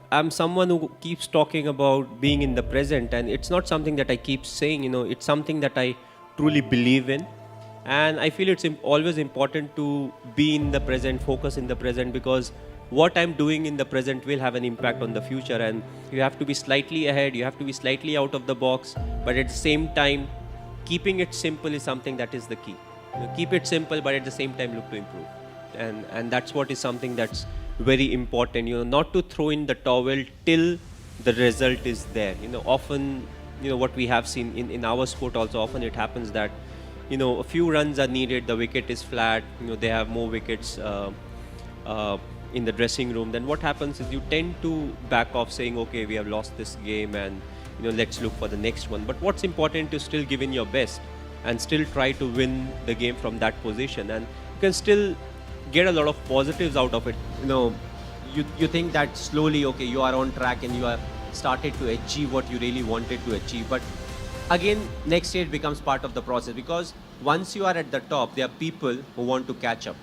I'm someone who keeps talking about being in the present, and it's not something that I keep saying. It's something that I truly believe in, and I feel it's always important to be in the present, focus in the present, because what I'm doing in the present will have an impact on the future, and you have to be slightly ahead, you have to be slightly out of the box, but at the same time, keeping it simple is something that is the key. Keep it simple, but at the same time look to improve, and that's what is something that's very important. Not to throw in the towel till the result is there. Often, what we have seen in our sport also, often it happens that a few runs are needed, the wicket is flat, they have more wickets in the dressing room. Then what happens is you tend to back off, saying, okay, we have lost this game, and let's look for the next one. But what's important is still give in your best and still try to win the game from that position, and you can still get a lot of positives out of it. You think that slowly, okay, you are on track and you are started to achieve what you really wanted to achieve, but again, next stage becomes part of the process, because once you are at the top, there are people who want to catch up.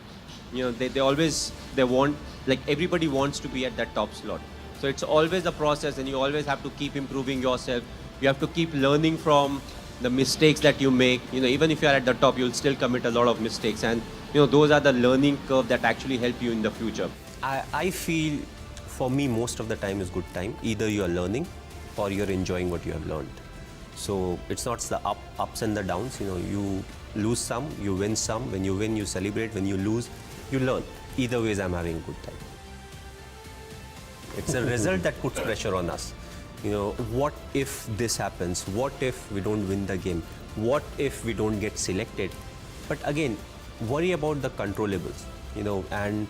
They want, like, everybody wants to be at that top slot. So it's always a process, and you always have to keep improving yourself. You have to keep learning from the mistakes that you make. Even if you are at the top, you'll still commit a lot of mistakes, and those are the learning curve that actually help you in the future. I feel, for me, most of the time is good time. Either you are learning or you're enjoying what you have learned. So it's not the ups and the downs. You lose some, you win some. When you win, you celebrate. When you lose, you learn. Either ways, I'm having a good time. It's a result that puts pressure on us. What if this happens? What if we don't win the game? What if we don't get selected? But again, worry about the controllables, and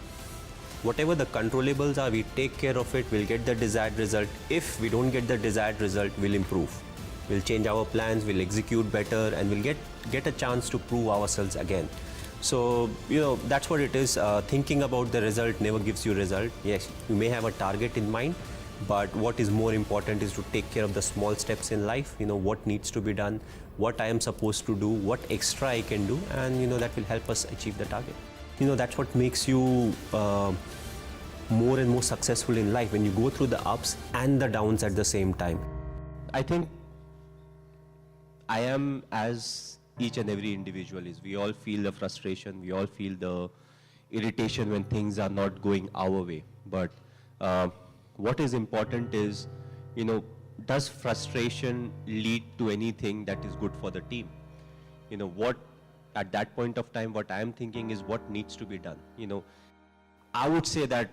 whatever the controllables are, we take care of it, we'll get the desired result. If we don't get the desired result, we'll improve. We'll change our plans, we'll execute better, and we'll get a chance to prove ourselves again. So, that's what it is. Thinking about the result never gives you result. Yes, you may have a target in mind, but what is more important is to take care of the small steps in life. What needs to be done, what I am supposed to do, what extra I can do, and that will help us achieve the target. That's what makes you more and more successful in life, when you go through the ups and the downs at the same time. I think I am as each and every individual is. We all feel the frustration, we all feel the irritation when things are not going our way. But what is important is, does frustration lead to anything that is good for the team? What at that point of time, what I am thinking is what needs to be done. I would say that,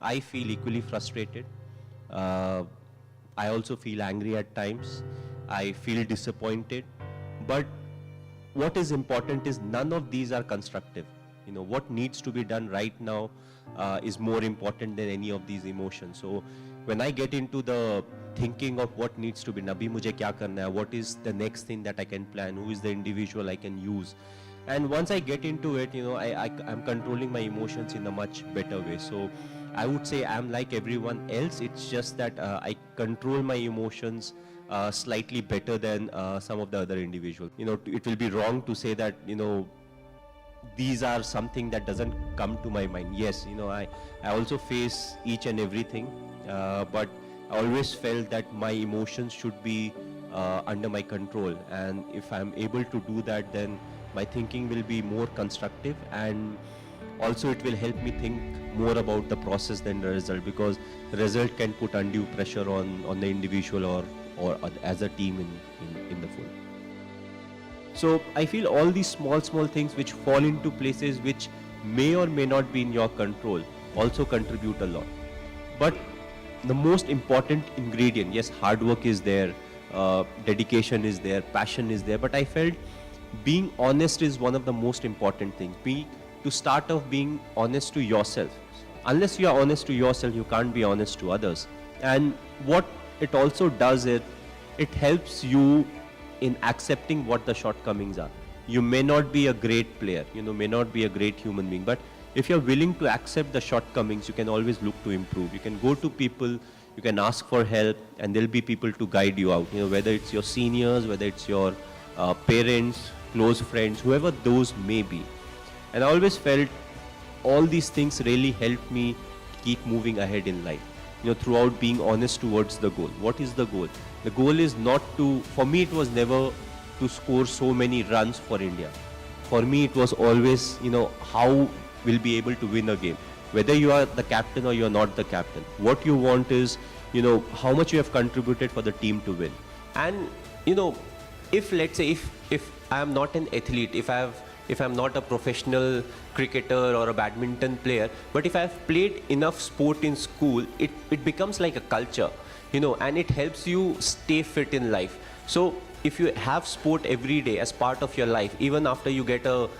I feel equally frustrated. I also feel angry at times. I feel disappointed. But what is important is none of these are constructive. What needs to be done right now is more important than any of these emotions. So when I get into the thinking of what needs to be, Nabi mujhe kya karna hai, what is the next thing that I can plan, who is the individual I can use. And once I get into it, I'm controlling my emotions in a much better way. So I would say I'm like everyone else. It's just that I control my emotions slightly better than some of the other individuals. It will be wrong to say that, these are something that doesn't come to my mind. Yes, I also face each and everything, but I always felt that my emotions should be under my control. And if I'm able to do that, then my thinking will be more constructive, and also it will help me think more about the process than the result, because the result can put undue pressure on the individual or as a team in the full. So I feel all these small things which fall into places which may or may not be in your control also contribute a lot. But the most important ingredient, yes, hard work is there, dedication is there, passion is there, but I felt being honest is one of the most important things. To start off, being honest to yourself. Unless you are honest to yourself, you can't be honest to others. And what it also does is, it helps you in accepting what the shortcomings are. You may not be a great player, may not be a great human being, but if you're willing to accept the shortcomings, you can always look to improve. You can go to people, you can ask for help, and there'll be people to guide you out. Whether it's your seniors, whether it's your parents, close friends, whoever those may be. And I always felt all these things really helped me keep moving ahead in life. throughout being honest towards the goal. What is the goal? The goal is not to, for me it was never to score so many runs for India. For me it was always, how we'll be able to win a game. Whether you are the captain or you're not the captain. What you want is, how much you have contributed for the team to win. And if let's say if I am not an athlete, if I'm not a professional cricketer or a badminton player, but if I've played enough sport in school, it becomes like a culture, and it helps you stay fit in life. So if you have sport every day as part of your life, even after you get a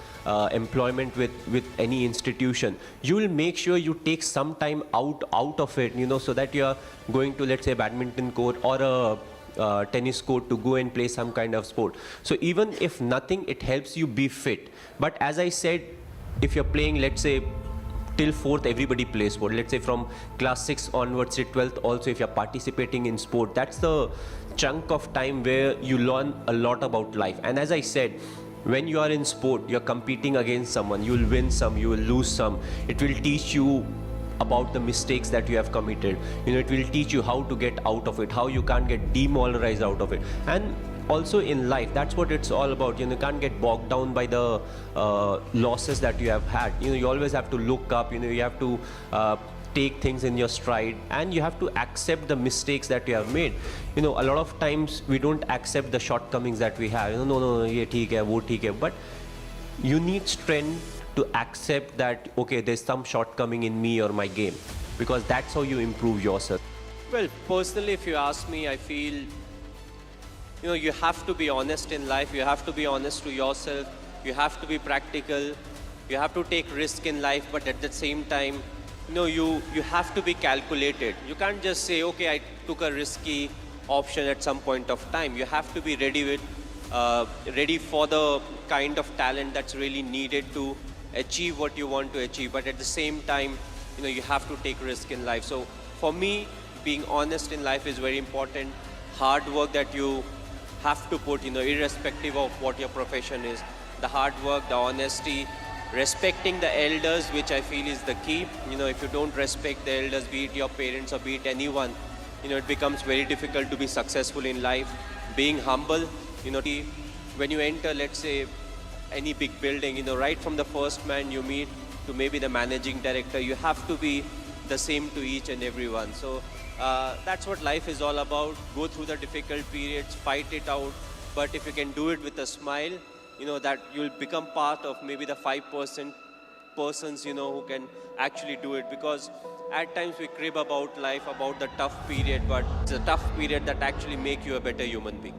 employment with any institution, you will make sure you take some time out of it, so that you are going to, let's say, badminton court or a tennis court to go and play some kind of sport. So even if nothing, it helps you be fit. But as I said, if you're playing, let's say, till 4th, everybody plays sport. Let's say from class 6 onwards to 12th also, if you're participating in sport, that's the chunk of time where you learn a lot about life. And as I said, when you are in sport, you're competing against someone. You will win some, you will lose some. It will teach you about the mistakes that you have committed. It will teach you how to get out of it, how you can't get demoralized out of it. And also in life, that's what it's all about. You can't get bogged down by the losses that you have had. You always have to look up. You have to take things in your stride, and you have to accept the mistakes that you have made. A lot of times we don't accept the shortcomings that we have. No, ye theek hai, wo theek hai. But you need strength to accept that, okay, there's some shortcoming in me or my game, because that's how you improve yourself. Well, personally, if you ask me, I feel, you have to be honest in life. You have to be honest to yourself. You have to be practical. You have to take risk in life, but at the same time, you have to be calculated. You can't just say, okay, I took a risky option at some point of time. You have to be ready for the kind of talent that's really needed to achieve what you want to achieve. But at the same time, you have to take risk in life. So for me, being honest in life is very important. Hard work that you have to put, irrespective of what your profession is. The hard work, the honesty, respecting the elders, which I feel is the key. If you don't respect the elders, be it your parents or be it anyone, it becomes very difficult to be successful in life. Being humble, when you enter, let's say, any big building, right from the first man you meet to maybe the managing director, you have to be the same to each and everyone. So that's what life is all about. Go through the difficult periods, fight it out. But if you can do it with a smile, that you'll become part of maybe the 5% persons, who can actually do it. Because at times we crib about life, about the tough period, but it's a tough period that actually make you a better human being.